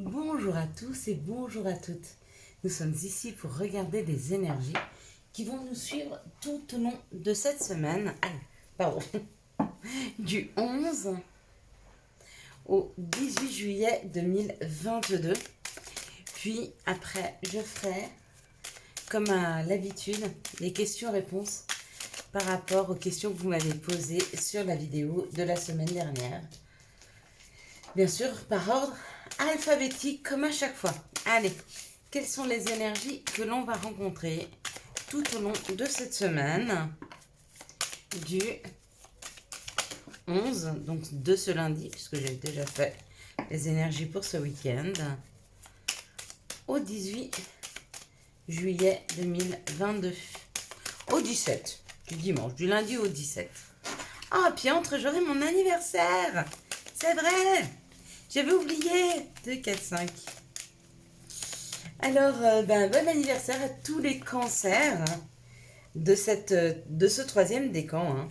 Bonjour à tous et bonjour à toutes. Nous sommes ici pour regarder les énergies qui vont nous suivre tout au long de cette semaine. Du 11 au 18 juillet 2022. Puis après, je ferai, comme à l'habitude, les questions-réponses par rapport aux questions que vous m'avez posées sur la vidéo de la semaine dernière. Bien sûr, par ordre alphabétique, comme à chaque fois. Allez, quelles sont les énergies que l'on va rencontrer tout au long de cette semaine du 11, donc de ce lundi, puisque j'ai déjà fait les énergies pour ce week-end, au 18 juillet 2022, au 17, du dimanche, du lundi au 17. Ah, puis entre, j'aurai mon anniversaire. C'est vrai. J'avais oublié. 2, 4, 5. Alors, bon anniversaire à tous les cancers de ce troisième décan.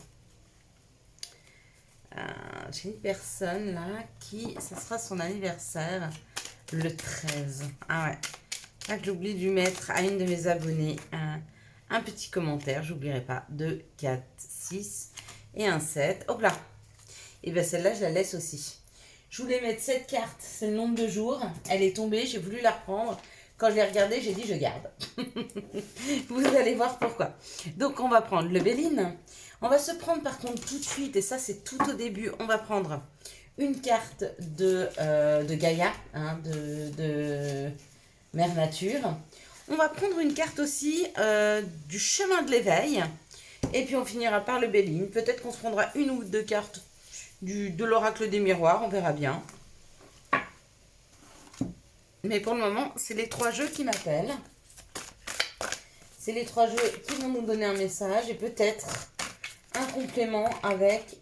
J'ai une personne là qui, ça sera son anniversaire le 13. Ah ouais. Là, j'oublie de lui mettre à une de mes abonnées un petit commentaire. J'oublierai pas. 2, 4, 6 et un 7. Hop là. Et bien celle-là, je la laisse aussi. Je voulais mettre cette carte, c'est le nombre de jours. Elle est tombée, j'ai voulu la reprendre. Quand je l'ai regardée, j'ai dit je garde. Vous allez voir pourquoi. Donc on va prendre le Béline. On va se prendre par contre tout de suite, et ça c'est tout au début, on va prendre une carte de Gaïa, de Mère Nature. On va prendre une carte aussi du chemin de l'éveil. Et puis on finira par le Béline. Peut-être qu'on se prendra une ou deux cartes de l'oracle des miroirs, on verra bien. Mais pour le moment, c'est les trois jeux qui m'appellent. C'est les trois jeux qui vont nous donner un message et peut-être un complément avec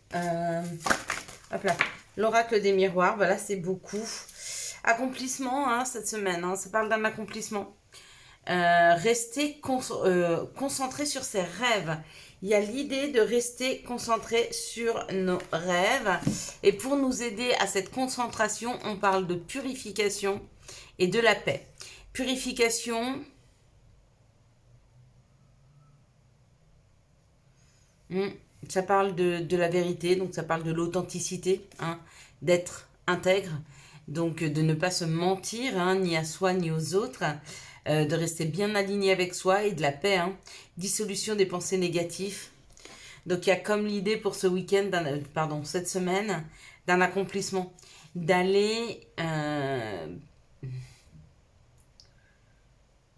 l'oracle des miroirs. Voilà, c'est beaucoup. Accomplissement cette semaine, ça parle d'un accomplissement. Rester concentré sur ses rêves. Il y a l'idée de rester concentré sur nos rêves. Et pour nous aider à cette concentration, on parle de purification et de la paix. Purification. Ça parle de la vérité, donc ça parle de l'authenticité, d'être intègre, donc de ne pas se mentir, ni à soi ni aux autres. De rester bien aligné avec soi et de la paix. Dissolution des pensées négatives. Donc il y a comme l'idée pour ce week-end, cette semaine, d'un accomplissement. D'aller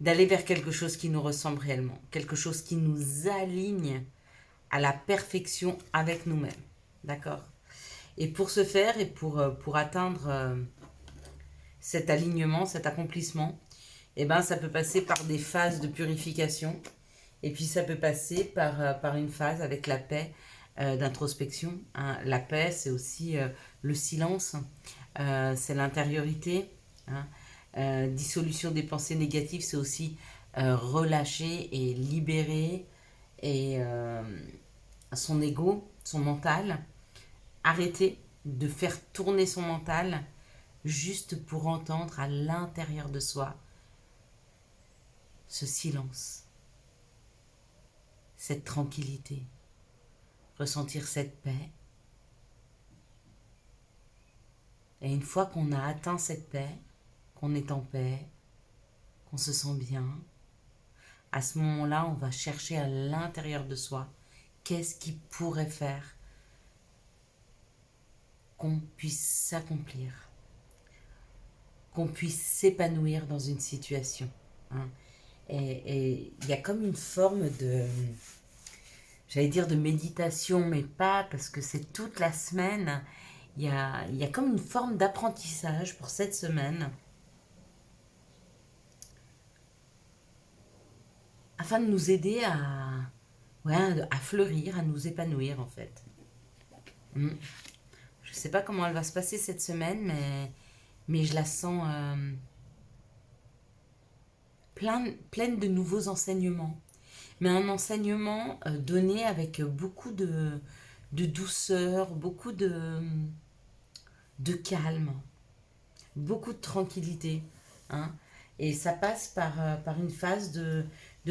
vers quelque chose qui nous ressemble réellement. Quelque chose qui nous aligne à la perfection avec nous-mêmes. D'accord ? Et pour ce faire et pour atteindre cet alignement, cet accomplissement, ça peut passer par des phases de purification. Et puis ça peut passer par une phase avec la paix d'introspection. La paix, c'est aussi le silence, c'est l'intériorité. Dissolution des pensées négatives, c'est aussi relâcher et libérer et son ego, son mental. Arrêter de faire tourner son mental juste pour entendre à l'intérieur de soi ce silence, cette tranquillité, ressentir cette paix. Et une fois qu'on a atteint cette paix, qu'on est en paix, qu'on se sent bien, à ce moment-là, on va chercher à l'intérieur de soi qu'est-ce qui pourrait faire qu'on puisse s'accomplir, qu'on puisse s'épanouir dans une situation. Et il y a comme une forme j'allais dire de méditation, mais pas, parce que c'est toute la semaine. Il y a comme une forme d'apprentissage pour cette semaine, afin de nous aider à fleurir, à nous épanouir en fait. Je ne sais pas comment elle va se passer cette semaine, mais je la sens pleine de nouveaux enseignements. Mais un enseignement donné avec beaucoup de douceur, beaucoup de calme, beaucoup de tranquillité. Hein, et ça passe par une phase de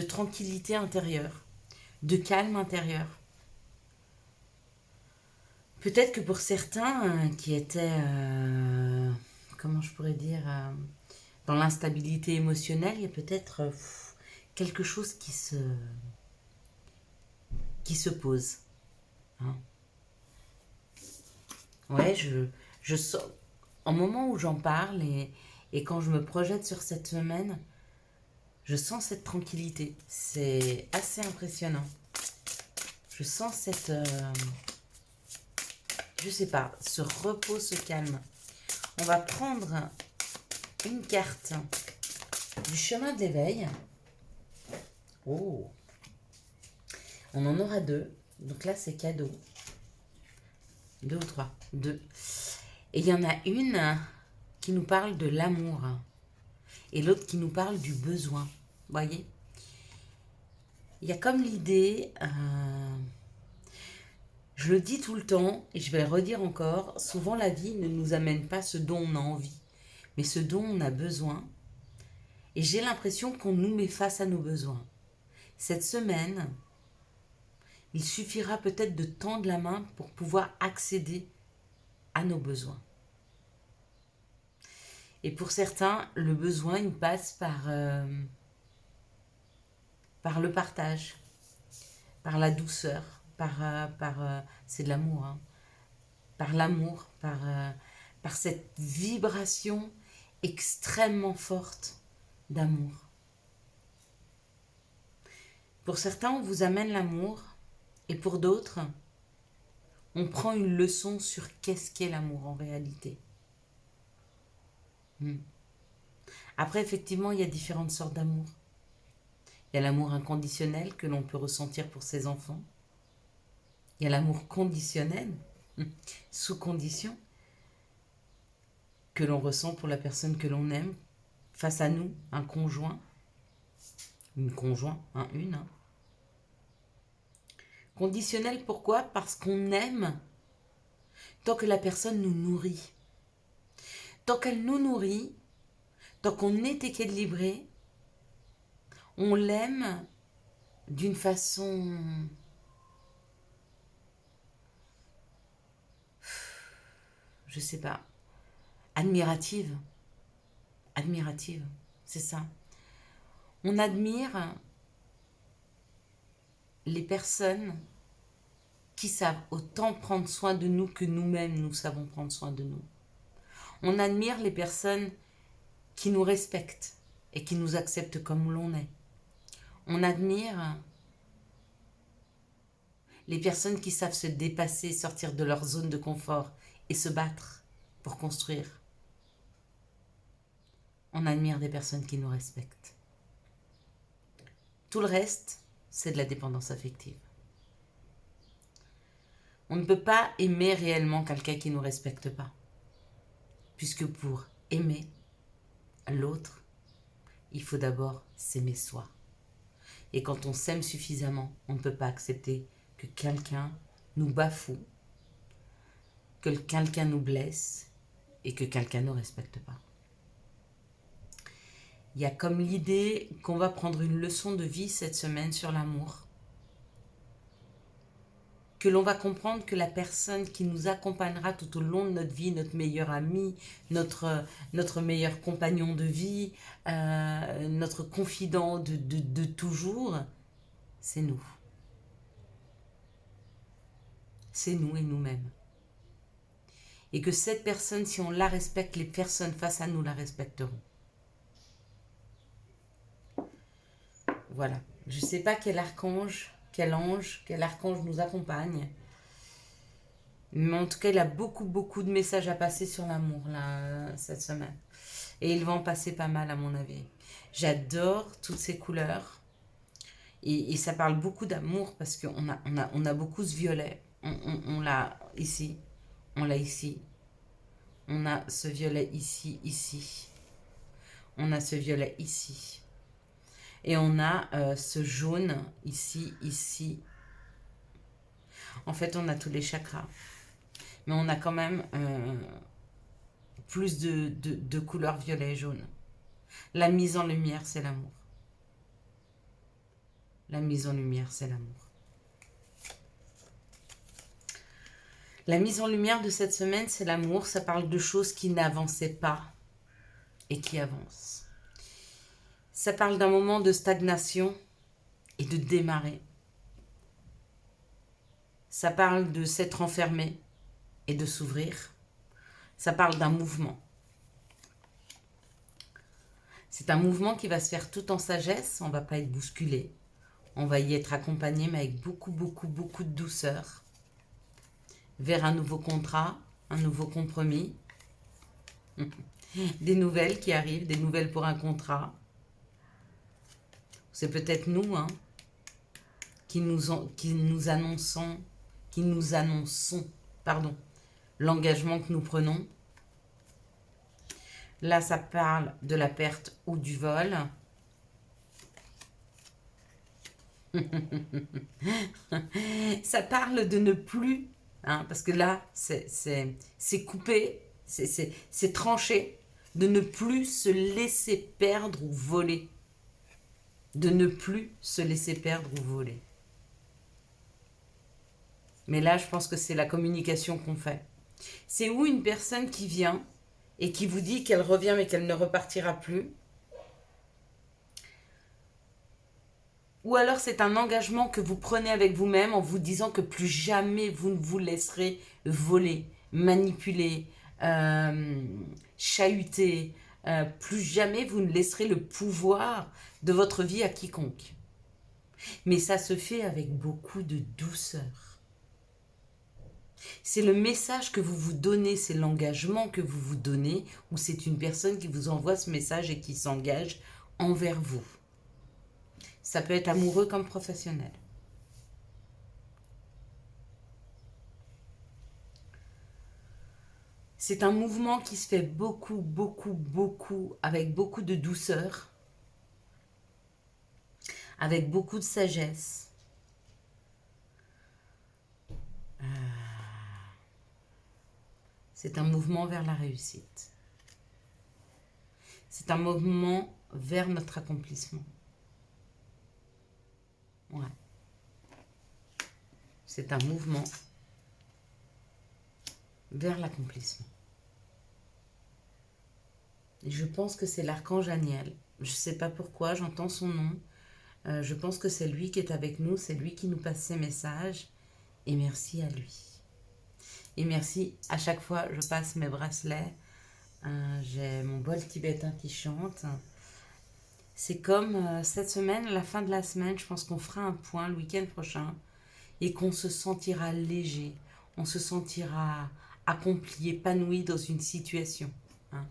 tranquillité intérieure, de calme intérieur. Peut-être que pour certains qui étaient, comment je pourrais dire, dans l'instabilité émotionnelle, il y a peut-être quelque chose qui se pose. Hein. Ouais, je sens, au moment où j'en parle et quand je me projette sur cette semaine, je sens cette tranquillité. C'est assez impressionnant. Je sens cette, je sais pas, ce repos, ce calme. On va prendre une carte du chemin de l'éveil. Oh, on en aura deux. Donc là, c'est cadeau. Deux ou trois. Deux. Et il y en a une qui nous parle de l'amour et l'autre qui nous parle du besoin. Voyez, il y a comme l'idée, je le dis tout le temps et je vais le redire encore, souvent la vie ne nous amène pas ce dont on a envie, mais ce dont on a besoin. Et j'ai l'impression qu'on nous met face à nos besoins. Cette semaine, il suffira peut-être de tendre la main pour pouvoir accéder à nos besoins. Et pour certains, le besoin, il passe par le partage, par la douceur, c'est de l'amour, hein, par l'amour, par cette vibration extrêmement forte d'amour. Pour certains, on vous amène l'amour, et pour d'autres, on prend une leçon sur qu'est-ce qu'est l'amour en réalité. Après, effectivement, il y a différentes sortes d'amour. Il y a l'amour inconditionnel que l'on peut ressentir pour ses enfants. Il y a l'amour conditionnel, sous condition, que l'on ressent pour la personne que l'on aime, face à nous, un conjoint, une conjointe, une. Hein. Conditionnel, pourquoi? Parce qu'on aime tant que la personne nous nourrit. Tant qu'elle nous nourrit, tant qu'on est équilibré, on l'aime d'une façon je sais pas, admirative. Admirative, c'est ça. On admire les personnes qui savent autant prendre soin de nous que nous-mêmes nous savons prendre soin de nous. On admire les personnes qui nous respectent et qui nous acceptent comme l'on est. On admire les personnes qui savent se dépasser, sortir de leur zone de confort et se battre pour construire. On admire des personnes qui nous respectent. Tout le reste, c'est de la dépendance affective. On ne peut pas aimer réellement quelqu'un qui ne nous respecte pas. Puisque pour aimer l'autre, il faut d'abord s'aimer soi. Et quand on s'aime suffisamment, on ne peut pas accepter que quelqu'un nous bafoue, que quelqu'un nous blesse et que quelqu'un ne nous respecte pas. Il y a comme l'idée qu'on va prendre une leçon de vie cette semaine sur l'amour. Que l'on va comprendre que la personne qui nous accompagnera tout au long de notre vie, notre meilleur ami, notre meilleur compagnon de vie, notre confident de toujours, c'est nous. C'est nous et nous-mêmes. Et que cette personne, si on la respecte, les personnes face à nous la respecteront. Voilà. Je ne sais pas quel archange, quel ange, quel archange nous accompagne. Mais en tout cas, il a beaucoup de messages à passer sur l'amour là, cette semaine. Et il va en passer pas mal à mon avis. J'adore toutes ces couleurs. Et ça parle beaucoup d'amour parce qu'on a beaucoup ce violet. On l'a ici. On l'a ici. On a ce violet ici, ici. On a ce violet ici. Et on a ce jaune ici, ici. En fait, on a tous les chakras. Mais on a quand même plus de couleur violet et jaune. La mise en lumière, c'est l'amour. La mise en lumière, c'est l'amour. La mise en lumière de cette semaine, c'est l'amour. Ça parle de choses qui n'avançaient pas et qui avancent. Ça parle d'un moment de stagnation et de démarrer. Ça parle de s'être enfermé et de s'ouvrir. Ça parle d'un mouvement. C'est un mouvement qui va se faire tout en sagesse. On ne va pas être bousculé. On va y être accompagné, mais avec beaucoup de douceur. Vers un nouveau contrat, un nouveau compromis. Des nouvelles qui arrivent, des nouvelles pour un contrat. C'est peut-être nous, hein, qui nous annonçons, l'engagement que nous prenons. Là, ça parle de la perte ou du vol. Ça parle de ne plus, hein, parce que là, c'est coupé, c'est tranché, de ne plus se laisser perdre ou voler. De ne plus se laisser perdre ou voler. Mais là, je pense que c'est la communication qu'on fait. C'est où une personne qui vient et qui vous dit qu'elle revient mais qu'elle ne repartira plus. Ou alors c'est un engagement que vous prenez avec vous-même en vous disant que plus jamais vous ne vous laisserez voler, manipuler, chahuter. Plus jamais vous ne laisserez le pouvoir de votre vie à quiconque. Mais ça se fait avec beaucoup de douceur. C'est le message que vous vous donnez, c'est l'engagement que vous vous donnez, ou c'est une personne qui vous envoie ce message et qui s'engage envers vous. Ça peut être amoureux comme professionnel. C'est un mouvement qui se fait beaucoup, avec beaucoup de douceur, avec beaucoup de sagesse. C'est un mouvement vers la réussite. C'est un mouvement vers notre accomplissement. Ouais. C'est un mouvement vers l'accomplissement. Et je pense que c'est l'archange Aniel. Je ne sais pas pourquoi, j'entends son nom. Je pense que c'est lui qui est avec nous, c'est lui qui nous passe ses messages. Et merci à lui. Et merci, à chaque fois, je passe mes bracelets. J'ai mon bol tibétain qui chante. C'est comme cette semaine, la fin de la semaine, je pense qu'on fera un point le week-end prochain et qu'on se sentira léger. On se sentira accompli, épanoui dans une situation. Hein.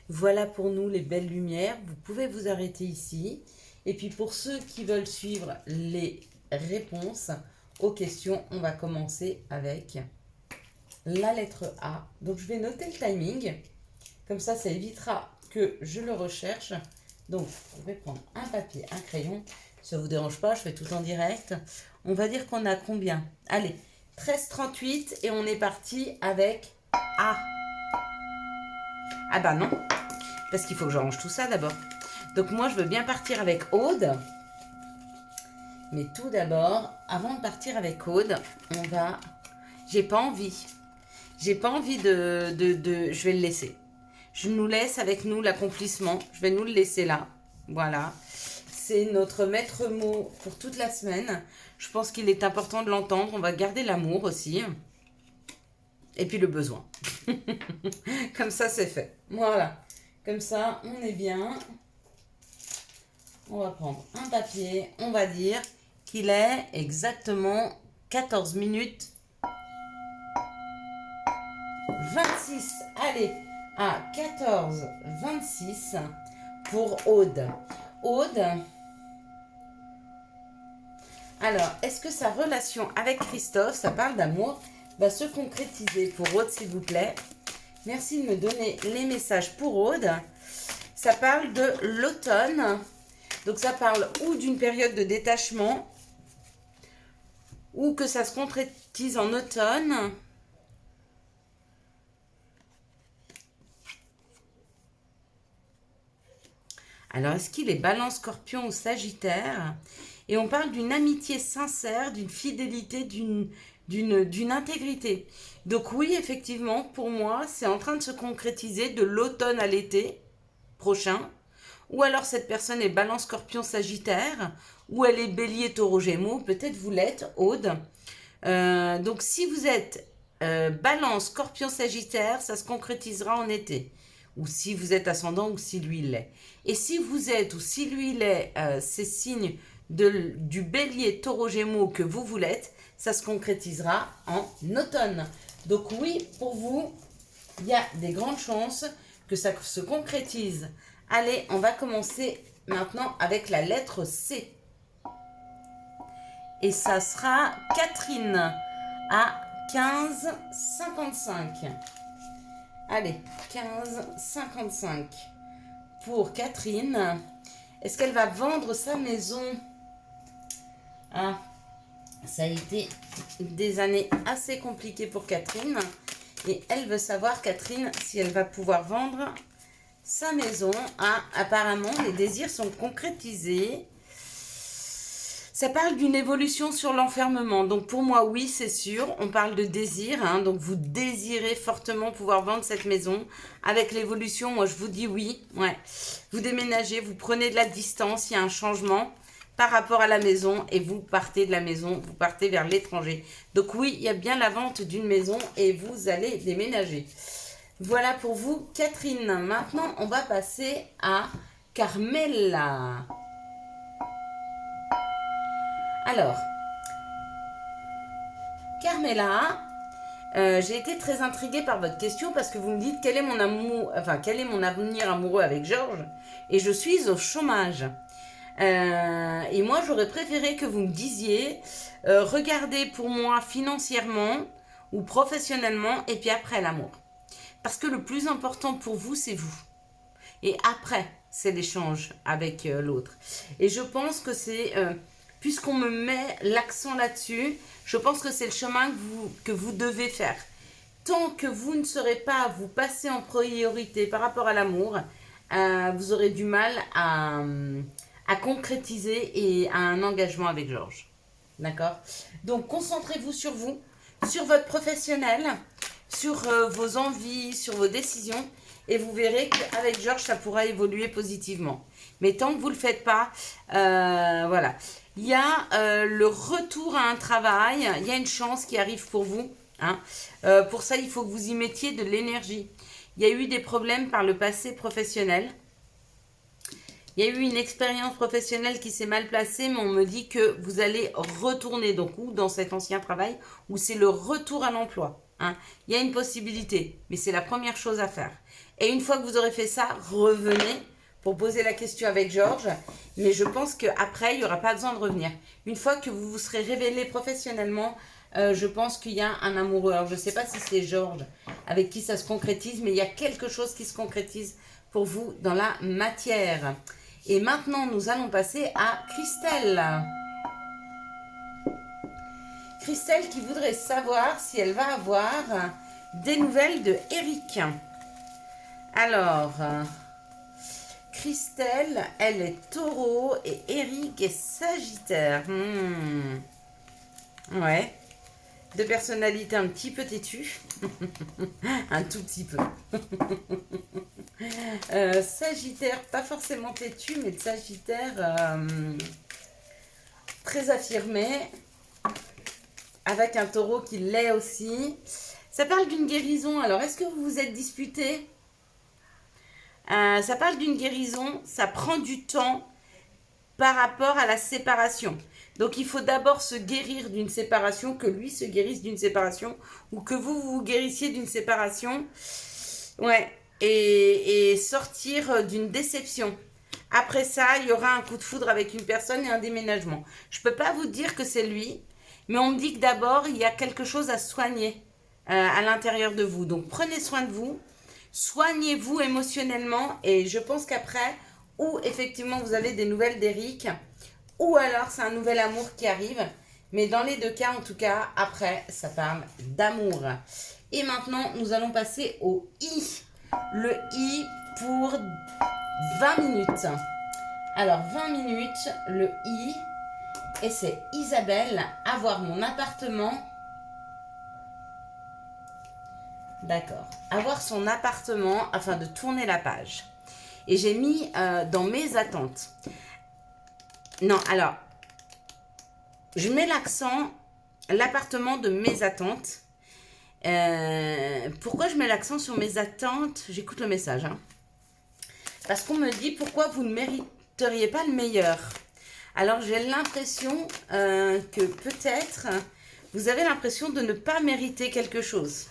Voilà pour nous les belles lumières. Vous pouvez vous arrêter ici. Et puis pour ceux qui veulent suivre les réponses aux questions, on va commencer avec la lettre A. Donc je vais noter le timing. Comme ça évitera que je le recherche. Donc je vais prendre un papier, un crayon. Ça ne vous dérange pas, je fais tout en direct. On va dire qu'on a combien? Allez, 13h38 et on est parti avec A. Ah bah non, parce qu'il faut que je range tout ça d'abord. Donc moi je veux bien partir avec Aude. Mais tout d'abord, avant de partir avec Aude, on va... J'ai pas envie de... Je vais le laisser. Je nous laisse avec nous l'accomplissement. Je vais nous le laisser là. Voilà. C'est notre maître mot pour toute la semaine. Je pense qu'il est important de l'entendre. On va garder l'amour aussi. Et puis le besoin. Comme ça, c'est fait. Voilà. Comme ça, on est bien. On va prendre un papier. On va dire qu'il est exactement 14 minutes 26. Allez, à 14h26 pour Aude. Aude, alors, est-ce que sa relation avec Christophe, ça parle d'amour, va se concrétiser pour Aude, s'il vous plaît? Merci de me donner les messages pour Aude. Ça parle de l'automne. Donc, ça parle ou d'une période de détachement, ou que ça se concrétise en automne. Alors, est-ce qu'il est Balance, Scorpion ou Sagittaire? Et on parle d'une amitié sincère, d'une fidélité, d'une intégrité. Donc oui, effectivement, pour moi, c'est en train de se concrétiser de l'automne à l'été prochain. Ou alors cette personne est Balance, Scorpion, Sagittaire, ou elle est Bélier, Taureau, Gémeaux. Peut-être vous l'êtes, Aude. Donc si vous êtes Balance, Scorpion, Sagittaire, ça se concrétisera en été. Ou si vous êtes ascendant ou si lui il est. Et si vous êtes ou si lui il est, ces signes du Bélier, Taureau, Gémeaux que vous l'êtes, ça se concrétisera en automne. Donc oui, pour vous, il y a des grandes chances que ça se concrétise. Allez, on va commencer maintenant avec la lettre C. Et ça sera Catherine à 15,55. Allez, 15,55 pour Catherine. Est-ce qu'elle va vendre sa maison? Ah, ça a été des années assez compliquées pour Catherine. Et elle veut savoir, Catherine, si elle va pouvoir vendre sa maison. Ah, apparemment, les désirs sont concrétisés. Ça parle d'une évolution sur l'enfermement. Donc pour moi, oui, c'est sûr. On parle de désir. Hein, donc vous désirez fortement pouvoir vendre cette maison. Avec l'évolution, moi je vous dis oui. Ouais. Vous déménagez, vous prenez de la distance. Il y a un changement par rapport à la maison. Et vous partez de la maison, vous partez vers l'étranger. Donc oui, il y a bien la vente d'une maison et vous allez déménager. Voilà pour vous, Catherine. Maintenant, on va passer à Carmela. Alors, Carmela, j'ai été très intriguée par votre question parce que vous me dites quel est mon avenir amoureux avec Georges et je suis au chômage. Et moi, j'aurais préféré que vous me disiez regardez pour moi financièrement ou professionnellement et puis après l'amour. Parce que le plus important pour vous, c'est vous. Et après, c'est l'échange avec l'autre. Et je pense que c'est... puisqu'on me met l'accent là-dessus, je pense que c'est le chemin que vous devez faire. Tant que vous ne serez pas à vous passer en priorité par rapport à l'amour, vous aurez du mal à concrétiser et à un engagement avec Georges. D'accord? Donc, concentrez-vous sur vous, sur votre professionnel, sur vos envies, sur vos décisions, et vous verrez qu'avec Georges, ça pourra évoluer positivement. Mais tant que vous ne le faites pas, voilà. Il y a le retour à un travail, il y a une chance qui arrive pour vous. Hein. Pour ça, il faut que vous y mettiez de l'énergie. Il y a eu des problèmes par le passé professionnel. Il y a eu une expérience professionnelle qui s'est mal placée, mais on me dit que vous allez retourner, donc ou dans cet ancien travail, ou c'est le retour à l'emploi. Hein. Il y a une possibilité, mais c'est la première chose à faire. Et une fois que vous aurez fait ça, revenez pour poser la question avec Georges. Mais je pense qu'après, il n'y aura pas besoin de revenir. Une fois que vous vous serez révélé professionnellement, je pense qu'il y a un amoureux. Alors, je ne sais pas si c'est Georges avec qui ça se concrétise, mais il y a quelque chose qui se concrétise pour vous dans la matière. Et maintenant, nous allons passer à Christelle. Christelle qui voudrait savoir si elle va avoir des nouvelles de Eric. Alors, Christelle, elle est taureau et Eric est sagittaire. Ouais. De personnalité un petit peu têtue. Un tout petit peu. Sagittaire, pas forcément têtu, mais de Sagittaire très affirmé. Avec un taureau qui l'est aussi. Ça parle d'une guérison. Alors, est-ce que vous vous êtes disputé? Ça parle d'une guérison. Ça prend du temps par rapport à la séparation. Donc, il faut d'abord se guérir d'une séparation, que lui se guérisse d'une séparation, ou que vous vous guérissiez d'une séparation. Ouais. Et sortir d'une déception. Après ça, il y aura un coup de foudre avec une personne et un déménagement. Je ne peux pas vous dire que c'est lui, mais on me dit que d'abord, il y a quelque chose à soigner à l'intérieur de vous. Donc, prenez soin de vous, soignez-vous émotionnellement et je pense qu'après, ou effectivement, vous avez des nouvelles d'Eric, ou alors c'est un nouvel amour qui arrive. Mais dans les deux cas, en tout cas, après, ça parle d'amour. Et maintenant, nous allons passer au I. Le I pour 20 minutes. Alors, 20 minutes, le I. Et c'est Isabelle, avoir mon appartement. D'accord. Avoir son appartement afin de tourner la page. Et j'ai mis dans mes attentes. Non, alors, je mets l'accent, l'appartement de mes attentes. Pourquoi je mets l'accent sur mes attentes? J'écoute le message. Hein. Parce qu'on me dit pourquoi vous ne mériteriez pas le meilleur. Alors j'ai l'impression que peut-être vous avez l'impression de ne pas mériter quelque chose.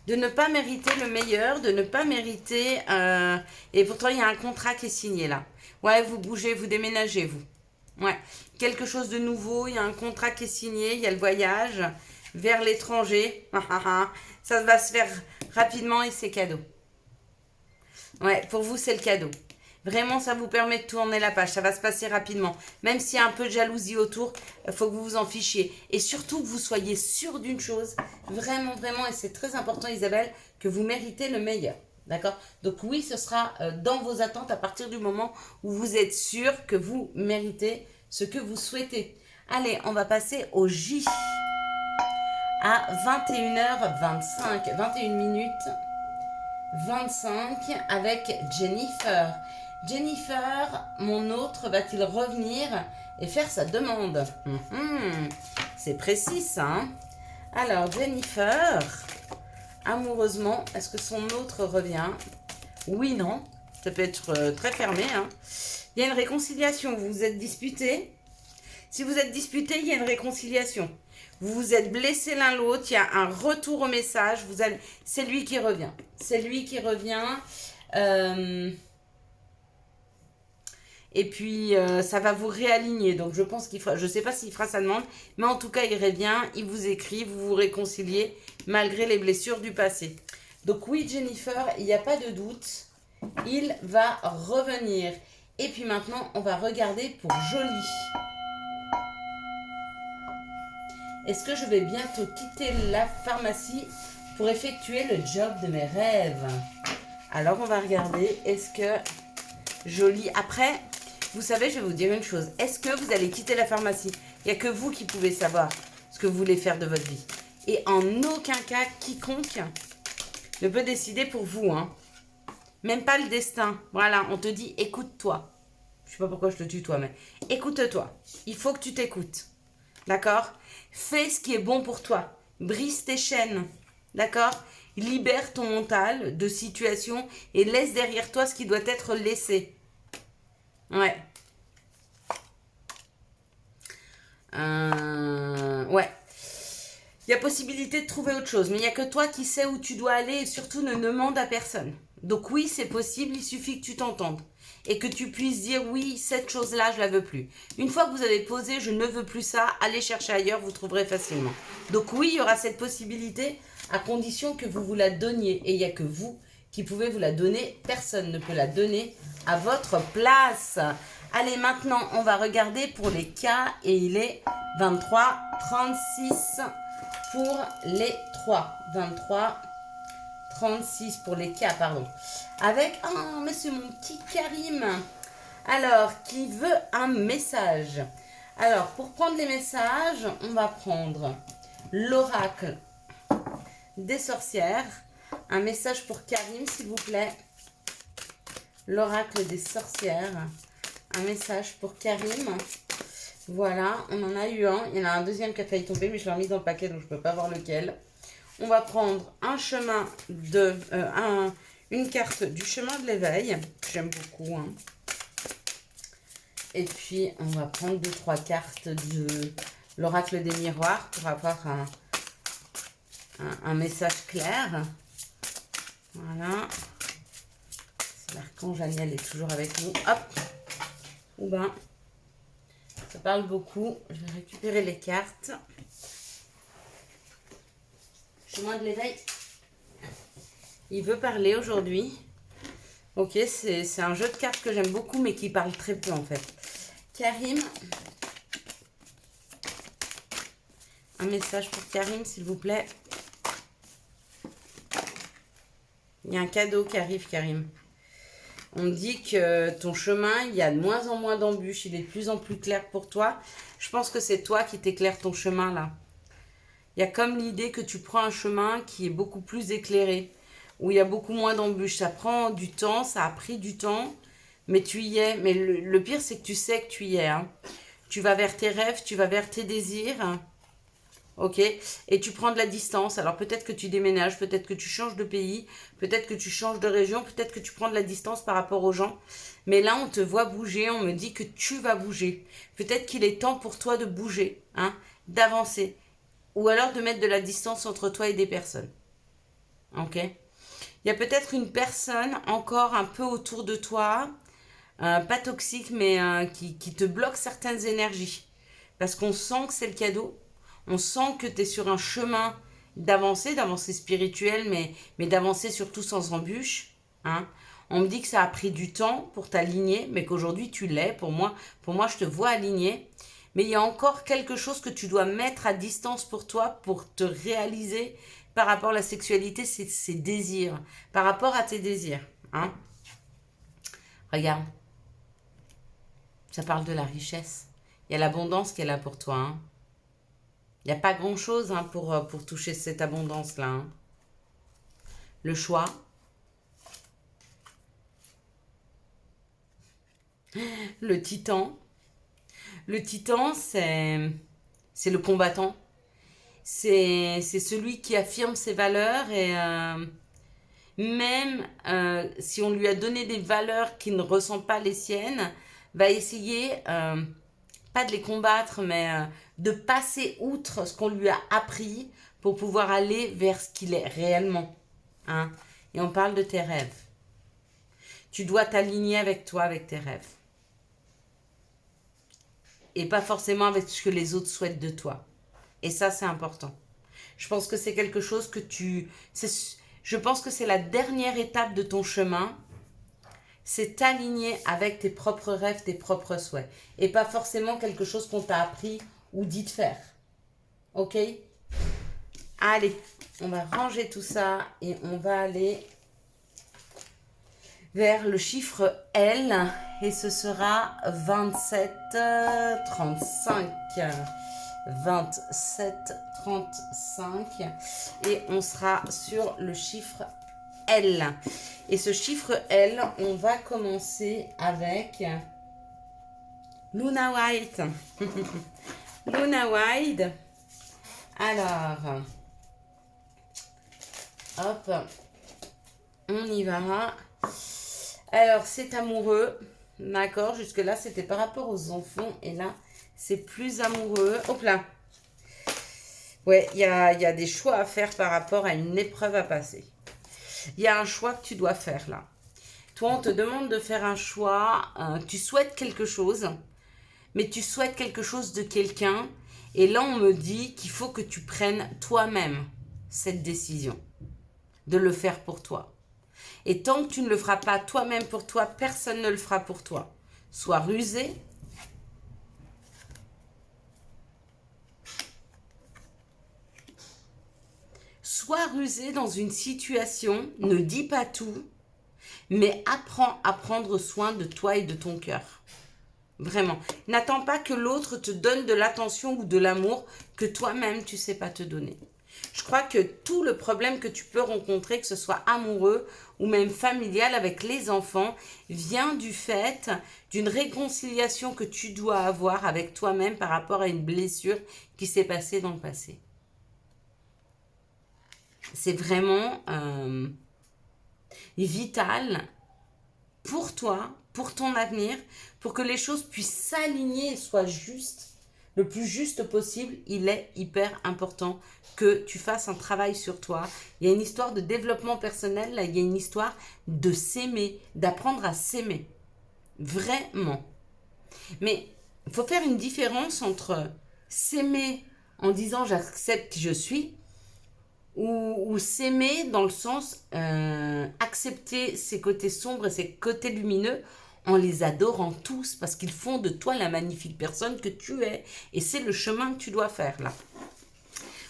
De ne pas mériter le meilleur, de ne pas mériter... et pourtant il y a un contrat qui est signé là. Ouais, vous bougez, vous déménagez vous. Ouais, quelque chose de nouveau, il y a un contrat qui est signé, il y a le voyage vers l'étranger. Ça va se faire rapidement et c'est cadeau. Ouais, pour vous, c'est le cadeau. Vraiment, ça vous permet de tourner la page. Ça va se passer rapidement. Même s'il y a un peu de jalousie autour, il faut que vous vous en fichiez. Et surtout, que vous soyez sûr d'une chose. Vraiment, vraiment, et c'est très important, Isabelle, que vous méritez le meilleur. D'accord? Donc oui, ce sera dans vos attentes à partir du moment où vous êtes sûr que vous méritez ce que vous souhaitez. Allez, on va passer au J. À 21h25, 21 minutes 25 avec Jennifer. Jennifer, mon autre, va-t-il revenir et faire sa demande? C'est précis ça. Hein. Alors, Jennifer, amoureusement, est-ce que son autre revient? Oui, non. Ça peut être très fermé. Hein. Il y a une réconciliation. Vous vous êtes disputés. Si vous êtes disputés, il y a une réconciliation. Vous vous êtes blessés l'un l'autre, il y a un retour au message, c'est lui qui revient. C'est lui qui revient. Et puis, ça va vous réaligner. Donc, je pense qu'il fera, je ne sais pas s'il fera sa demande, mais en tout cas, il revient, il vous écrit, vous vous réconciliez, malgré les blessures du passé. Donc, oui, Jennifer, il n'y a pas de doute, il va revenir. Et puis maintenant, on va regarder pour Jolie. Est-ce que je vais bientôt quitter la pharmacie pour effectuer le job de mes rêves? Alors, on va regarder. Est-ce que Jolie... Après, vous savez, je vais vous dire une chose. Est-ce que vous allez quitter la pharmacie? Il n'y a que vous qui pouvez savoir ce que vous voulez faire de votre vie. Et en aucun cas, quiconque ne peut décider pour vous. Hein. Même pas le destin. Voilà, on te dit, écoute-toi. Je ne sais pas pourquoi je te tutoie, mais écoute-toi. Il faut que tu t'écoutes. D'accord? Fais ce qui est bon pour toi. Brise tes chaînes. D'accord? Libère ton mental de situation et laisse derrière toi ce qui doit être laissé. Ouais. Ouais. Il y a possibilité de trouver autre chose, mais il n'y a que toi qui sais où tu dois aller et surtout ne demande à personne. Donc oui, c'est possible, il suffit que tu t'entendes. Et que tu puisses dire oui, cette chose-là, je la veux plus. Une fois que vous avez posé, je ne veux plus ça, allez chercher ailleurs, vous trouverez facilement. Donc oui, il y aura cette possibilité à condition que vous la donniez. Et il n'y a que vous qui pouvez vous la donner. Personne ne peut la donner à votre place. Allez, maintenant, on va regarder pour les cas et il est 23,36 pour les 3. 23,36 pour les cas, pardon. Avec, oh, mais c'est mon petit Karim. Alors, qui veut un message. Alors, pour prendre les messages, on va prendre l'oracle des sorcières. Un message pour Karim, s'il vous plaît. L'oracle des sorcières. Un message pour Karim. Voilà, on en a eu un. Il y en a un deuxième qui a failli tomber, mais je l'ai remis dans le paquet, donc je ne peux pas voir lequel. On va prendre un chemin de... une carte du chemin de l'éveil, que j'aime beaucoup. Hein. Et puis, on va prendre 2-3 cartes de l'oracle des miroirs pour avoir un message clair. Voilà. L'archange Aniel est toujours avec nous. Hop. Ou ben, ça parle beaucoup. Je vais récupérer les cartes. Chemin de l'éveil. Il veut parler aujourd'hui. Ok, c'est un jeu de cartes que j'aime beaucoup, mais qui parle très peu en fait. Karim. Un message pour Karim, s'il vous plaît. Il y a un cadeau qui arrive, Karim. On me dit que ton chemin, il y a de moins en moins d'embûches, il est de plus en plus clair pour toi. Je pense que c'est toi qui t'éclaires ton chemin là. Il y a comme l'idée que tu prends un chemin qui est beaucoup plus éclairé, où il y a beaucoup moins d'embûches. Ça prend du temps, ça a pris du temps, mais tu y es. Mais le pire, c'est que tu sais que tu y es. Hein. Tu vas vers tes rêves, tu vas vers tes désirs. Ok, et tu prends de la distance. Alors peut-être que tu déménages, peut-être que tu changes de pays, peut-être que tu changes de région, peut-être que tu prends de la distance par rapport aux gens. Mais là, on te voit bouger, on me dit que tu vas bouger. Peut-être qu'il est temps pour toi de bouger, hein, d'avancer. Ou alors de mettre de la distance entre toi et des personnes. Ok. Il y a peut-être une personne encore un peu autour de toi, pas toxique, mais qui te bloque certaines énergies. Parce qu'on sent que c'est le cadeau. On sent que tu es sur un chemin d'avancer spirituelle, mais d'avancer surtout sans embûche. Hein. On me dit que ça a pris du temps pour t'aligner, mais qu'aujourd'hui tu l'es. Pour moi, je te vois aligné. Mais il y a encore quelque chose que tu dois mettre à distance pour toi pour te réaliser par rapport à la sexualité, c'est ses désirs. Par rapport à tes désirs. Hein. Regarde. Ça parle de la richesse. Il y a l'abondance qui est là pour toi. Hein. Il n'y a pas grand-chose hein, pour toucher cette abondance-là. Hein. Le choix. Le titan. Le titan, c'est le combattant. C'est celui qui affirme ses valeurs et même si on lui a donné des valeurs qui ne ressemblent pas les siennes, va essayer, pas de les combattre, mais de passer outre ce qu'on lui a appris pour pouvoir aller vers ce qu'il est réellement. Hein. Et on parle de tes rêves. Tu dois t'aligner avec toi, avec tes rêves. Et pas forcément avec ce que les autres souhaitent de toi. Et ça, c'est important. Je pense que c'est quelque chose que je pense que c'est la dernière étape de ton chemin. C'est t'aligner avec tes propres rêves, tes propres souhaits. Et pas forcément quelque chose qu'on t'a appris ou dit de faire. Ok? Allez, on va ranger tout ça et on va aller vers le chiffre L. Et ce sera 2735. 2735. Et on sera sur le chiffre L. Et ce chiffre L, on va commencer avec Luna White. Luna White. Alors, hop, on y va. Alors, c'est amoureux. D'accord, jusque-là, c'était par rapport aux enfants. Et là, c'est plus amoureux. Hop là. Ouais, il y a des choix à faire par rapport à une épreuve à passer. Il y a un choix que tu dois faire là. Toi, on te demande de faire un choix. Tu souhaites quelque chose, mais tu souhaites quelque chose de quelqu'un. Et là, on me dit qu'il faut que tu prennes toi-même cette décision de le faire pour toi. Et tant que tu ne le feras pas toi-même pour toi, personne ne le fera pour toi. Sois rusé. Sois rusé dans une situation, ne dis pas tout, mais apprends à prendre soin de toi et de ton cœur. Vraiment. N'attends pas que l'autre te donne de l'attention ou de l'amour que toi-même tu ne sais pas te donner. Je crois que tout le problème que tu peux rencontrer, que ce soit amoureux ou même familial avec les enfants, vient du fait d'une réconciliation que tu dois avoir avec toi-même par rapport à une blessure qui s'est passée dans le passé. C'est vraiment vital pour toi, pour ton avenir, pour que les choses puissent s'aligner et soient justes, le plus juste possible. Il est hyper important que tu fasses un travail sur toi. Il y a une histoire de développement personnel, là, il y a une histoire de s'aimer, d'apprendre à s'aimer. Vraiment. Mais il faut faire une différence entre s'aimer en disant j'accepte qui je suis, ou s'aimer dans le sens accepter ses côtés sombres et ses côtés lumineux en les adorant tous parce qu'ils font de toi la magnifique personne que tu es. Et c'est le chemin que tu dois faire là.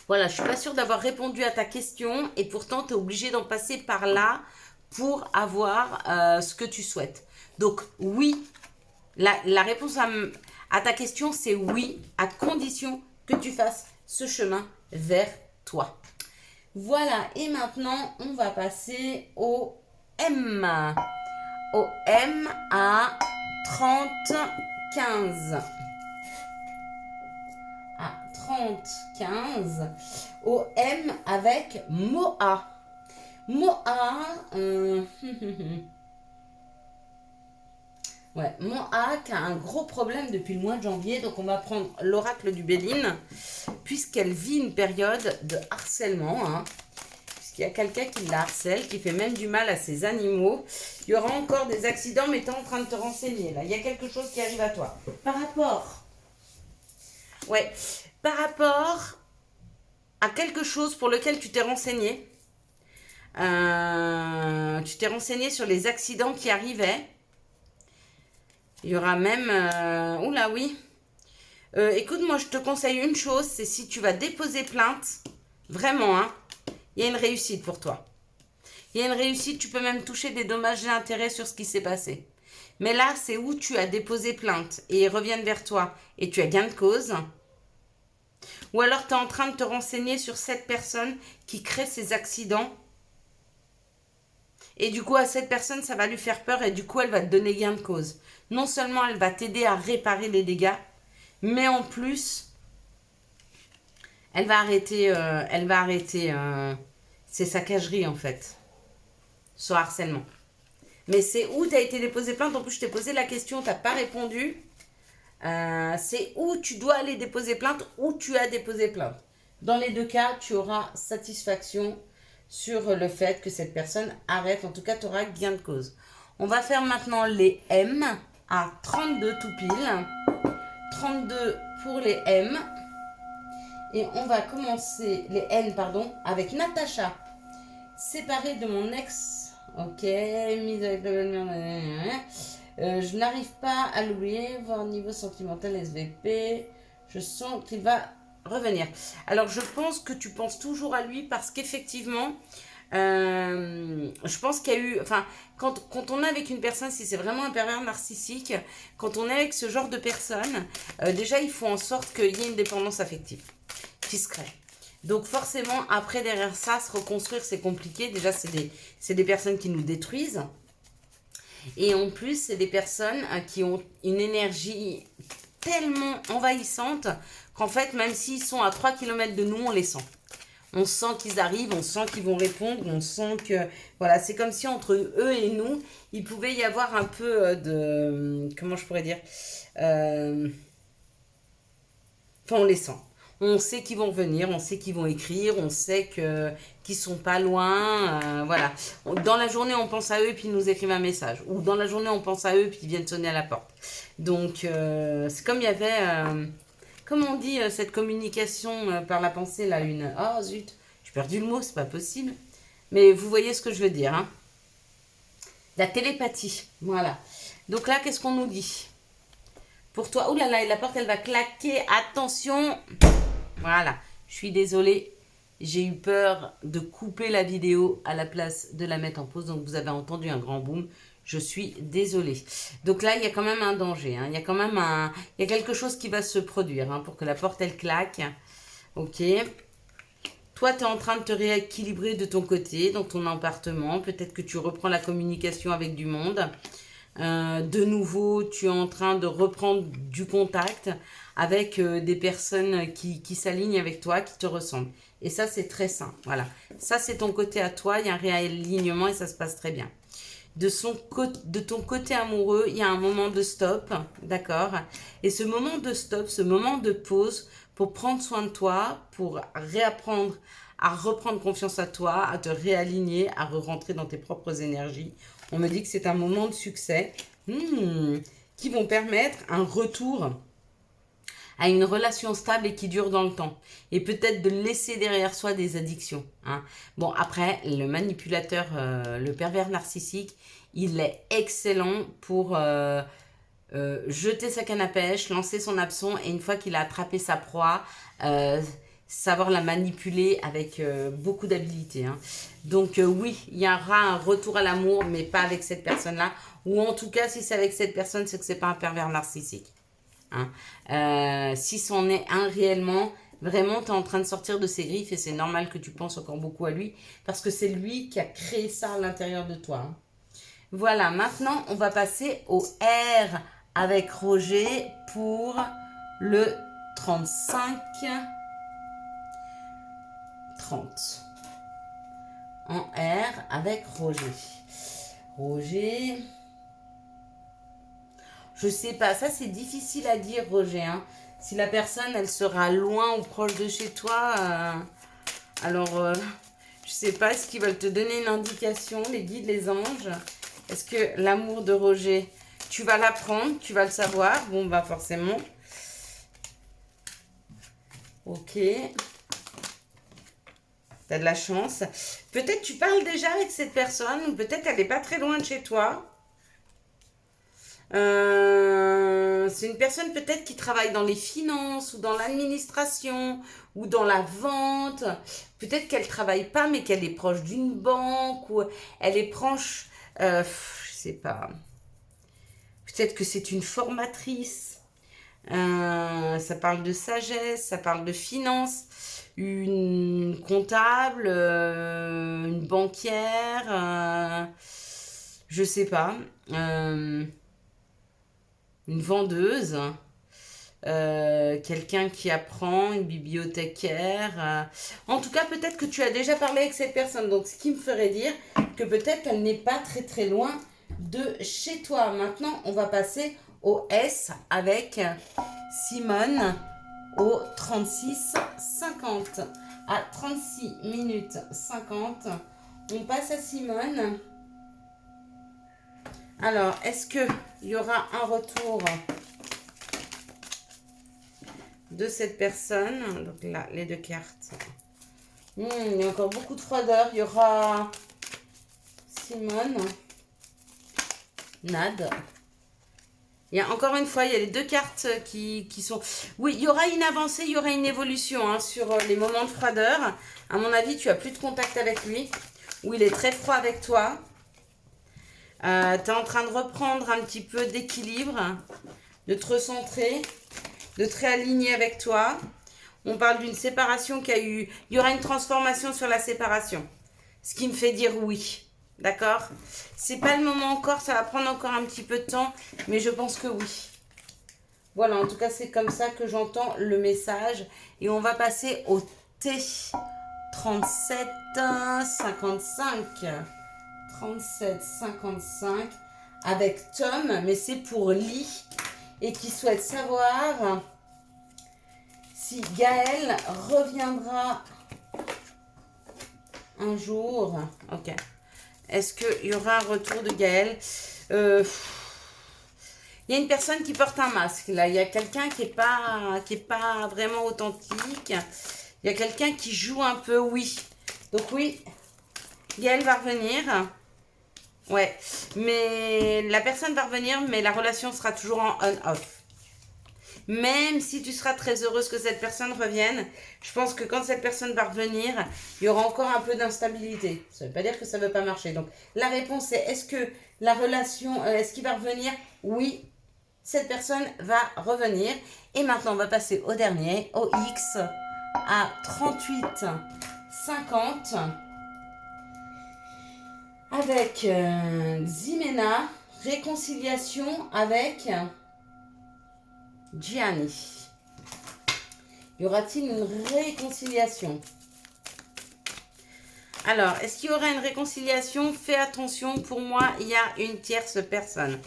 Voilà, je ne suis pas sûre d'avoir répondu à ta question et pourtant tu es obligé d'en passer par là pour avoir ce que tu souhaites. Donc oui, la réponse à ta question, c'est oui, à condition que tu fasses ce chemin vers toi. Voilà, et maintenant, on va passer au M. Au M à 30-15. À 30-15. Au M avec Moa. Moa, ouais, Moa qui a un gros problème depuis le mois de janvier. Donc on va prendre l'oracle du Béline, puisqu'elle vit une période de harcèlement. Puisqu'il y a quelqu'un qui la harcèle, qui fait même du mal à ses animaux. Il y aura encore des accidents, mais tu es en train de te renseigner. Là, il y a quelque chose qui arrive à toi. Par rapport à quelque chose pour lequel tu t'es renseigné. Tu t'es renseigné sur les accidents qui arrivaient. Il y aura même... oula, oui. Écoute, moi, je te conseille une chose, c'est si tu vas déposer plainte, vraiment, il y a une réussite pour toi. Il y a une réussite, tu peux même toucher des dommages et intérêts sur ce qui s'est passé. Mais là, c'est où tu as déposé plainte et ils reviennent vers toi et tu as gain de cause. Ou alors, tu es en train de te renseigner sur cette personne qui crée ces accidents. Et du coup, à cette personne, ça va lui faire peur et du coup, elle va te donner gain de cause. Non seulement elle va t'aider à réparer les dégâts, mais en plus, elle va arrêter ses saccageries en fait, ce harcèlement. Mais c'est où tu as été déposé plainte. En plus, je t'ai posé la question, tu n'as pas répondu. C'est où tu dois aller déposer plainte, où tu as déposé plainte. Dans les deux cas, tu auras satisfaction sur le fait que cette personne arrête. En tout cas, tu auras gain de cause. On va faire maintenant les M à 32 tout pile. 32 pour les M. Et on va commencer les N, pardon, avec Natacha. Séparée de mon ex. Ok, mise avec la belle-mère. Je n'arrive pas à l'oublier, voir niveau sentimental SVP. Je sens qu'il va revenir. Alors, je pense que tu penses toujours à lui parce qu'effectivement, je pense qu'il y a eu... Enfin, quand on est avec une personne, si c'est vraiment un pervers narcissique, quand on est avec ce genre de personne, déjà, il faut en sorte qu'il y ait une dépendance affective qui se crée. Donc forcément, après, derrière ça, se reconstruire, c'est compliqué. Déjà, c'est des personnes qui nous détruisent. Et en plus, c'est des personnes qui ont une énergie tellement envahissante qu'en fait, même s'ils sont à 3 km de nous, on les sent. On sent qu'ils arrivent, on sent qu'ils vont répondre, on sent que... Voilà, c'est comme si entre eux et nous, il pouvait y avoir un peu de... Comment je pourrais dire Enfin, on les sent. On sait qu'ils vont venir, on sait qu'ils vont écrire, on sait qu'ils sont pas loin. Voilà. Dans la journée, on pense à eux et puis ils nous écrivent un message. Ou dans la journée, on pense à eux et puis ils viennent sonner à la porte. Donc, c'est comme il y avait... comment on dit cette communication par la pensée là, une... Oh zut, j'ai perdu le mot, c'est pas possible. Mais vous voyez ce que je veux dire. La télépathie, voilà. Donc là, qu'est-ce qu'on nous dit pour toi? Ouh là là, et la porte, elle va claquer. Attention. Voilà, je suis désolée. J'ai eu peur de couper la vidéo à la place de la mettre en pause. Donc, vous avez entendu un grand boom. Je suis désolée. Donc là, il y a quand même un danger. Il y a quand même il y a quelque chose qui va se produire pour que la porte, elle claque. Ok. Toi, tu es en train de te rééquilibrer de ton côté, dans ton appartement. Peut-être que tu reprends la communication avec du monde. De nouveau, tu es en train de reprendre du contact avec des personnes qui s'alignent avec toi, qui te ressemblent. Et ça, c'est très sain. Voilà. Ça, c'est ton côté à toi. Il y a un réalignement et ça se passe très bien. De ton côté amoureux, il y a un moment de stop, d'accord? Et ce moment de stop, ce moment de pause pour prendre soin de toi, pour réapprendre à reprendre confiance à toi, à te réaligner, à re-rentrer dans tes propres énergies. On me dit que c'est un moment de succès qui vont permettre un retour à une relation stable et qui dure dans le temps. Et peut-être de laisser derrière soi des addictions. Bon, après, le manipulateur, le pervers narcissique, il est excellent pour jeter sa canne à pêche, lancer son hameçon, et une fois qu'il a attrapé sa proie, savoir la manipuler avec beaucoup d'habileté. Hein. Donc oui, il y aura un retour à l'amour, mais pas avec cette personne-là. Ou en tout cas, si c'est avec cette personne, c'est que c'est pas un pervers narcissique. Hein. Si c'en est un réellement, vraiment, tu es en train de sortir de ses griffes et c'est normal que tu penses encore beaucoup à lui parce que c'est lui qui a créé ça à l'intérieur de toi. Hein. Voilà, maintenant, on va passer au R avec Roger pour le 35. 30. En R avec Roger. Roger. Je sais pas, ça c'est difficile à dire, Roger. Hein. Si la personne, elle sera loin ou proche de chez toi, alors je sais pas, est-ce qu'ils veulent te donner une indication, les guides, les anges? Est-ce que l'amour de Roger, tu vas l'apprendre, tu vas le savoir? Bon, bah forcément. Ok. T'as de la chance. Peut-être tu parles déjà avec cette personne, ou peut-être elle n'est pas très loin de chez toi. C'est une personne peut-être qui travaille dans les finances, ou dans l'administration, ou dans la vente. Peut-être qu'elle ne travaille pas, mais qu'elle est proche d'une banque, ou elle est proche... je sais pas. Peut-être que c'est une formatrice. Ça parle de sagesse, ça parle de finances. Une comptable, une banquière, je sais pas, une vendeuse, quelqu'un qui apprend, une bibliothécaire. En tout cas, peut-être que tu as déjà parlé avec cette personne, donc ce qui me ferait dire que peut-être qu'elle n'est pas très très loin de chez toi. Maintenant, on va passer au S avec Simone. Au 36-50. À 36 minutes 50, on passe à Simone. Alors, est-ce qu'il y aura un retour de cette personne? Donc là, les deux cartes. Il y a encore beaucoup de froideur. Il y aura Simone. Nad. Il y a encore une fois, il y a les deux cartes qui sont... Oui, il y aura une avancée, il y aura une évolution hein, sur les moments de froideur. À mon avis, tu as plus de contact avec lui. Ou il est très froid avec toi. Tu es en train de reprendre un petit peu d'équilibre, de te recentrer, de te réaligner avec toi. On parle d'une séparation qui a eu... Il y aura une transformation sur la séparation. Ce qui me fait dire oui. D'accord? C'est pas le moment encore, ça va prendre encore un petit peu de temps, mais je pense que oui. Voilà, en tout cas, c'est comme ça que j'entends le message. Et on va passer au T. 37, 55. 37, 55. Avec Tom, mais c'est pour Lee. Et qui souhaite savoir si Gaël reviendra un jour. Ok. Est-ce qu'il y aura un retour de Gaël? Il y a une personne qui porte un masque. Là, il y a quelqu'un qui est pas vraiment authentique. Il y a quelqu'un qui joue un peu, oui. Donc oui, Gaël va revenir. Ouais, mais la personne va revenir, mais la relation sera toujours en on-off. Même si tu seras très heureuse que cette personne revienne, je pense que quand cette personne va revenir, il y aura encore un peu d'instabilité. Ça ne veut pas dire que ça ne veut pas marcher. Donc, la réponse est, est-ce que la relation, est-ce qu'il va revenir? Oui, cette personne va revenir. Et maintenant, on va passer au dernier, au X, à 38, 50, avec Ximena, réconciliation avec... Gianni. Y aura-t-il une réconciliation? Alors, est-ce qu'il y aura une réconciliation? Fais attention, pour moi, il y a une tierce personne.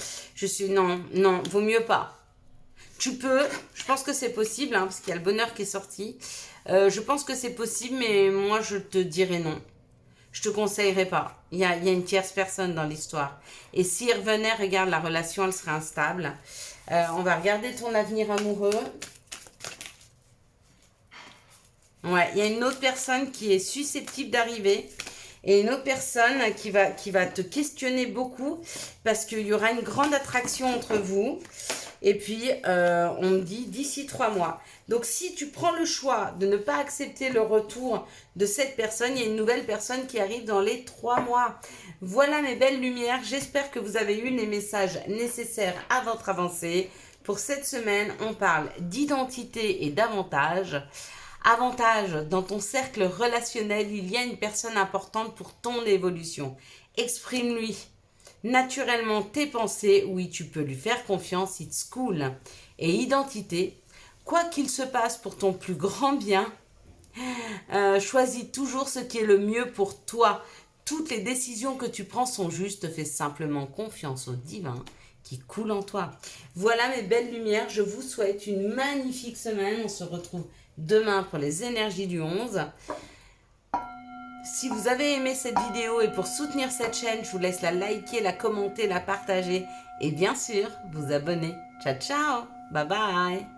Non, vaut mieux pas. Tu peux, je pense que c'est possible, hein, parce qu'il y a le bonheur qui est sorti. Je pense que c'est possible, mais moi, je te dirais non. Je te conseillerais pas. Il y a une tierce personne dans l'histoire. Et s'il revenait, regarde, la relation, elle serait instable. On va regarder ton avenir amoureux. Ouais, il y a une autre personne qui est susceptible d'arriver. Et une autre personne qui va te questionner beaucoup. Parce qu'il y aura une grande attraction entre vous. Et puis, on me dit d'ici 3 mois. Donc, si tu prends le choix de ne pas accepter le retour de cette personne, il y a une nouvelle personne qui arrive dans les 3 mois. Voilà mes belles lumières. J'espère que vous avez eu les messages nécessaires à votre avancée. Pour cette semaine, on parle d'identité et d'avantage. Avantage, dans ton cercle relationnel, il y a une personne importante pour ton évolution. Exprime-lui naturellement tes pensées, oui, tu peux lui faire confiance, it's cool. Et identité, quoi qu'il se passe pour ton plus grand bien, choisis toujours ce qui est le mieux pour toi. Toutes les décisions que tu prends sont justes, fais simplement confiance au divin qui coule en toi. Voilà mes belles lumières, je vous souhaite une magnifique semaine, on se retrouve demain pour les énergies du 11. Si vous avez aimé cette vidéo et pour soutenir cette chaîne, je vous laisse la liker, la commenter, la partager et bien sûr vous abonner. Ciao ciao, bye bye.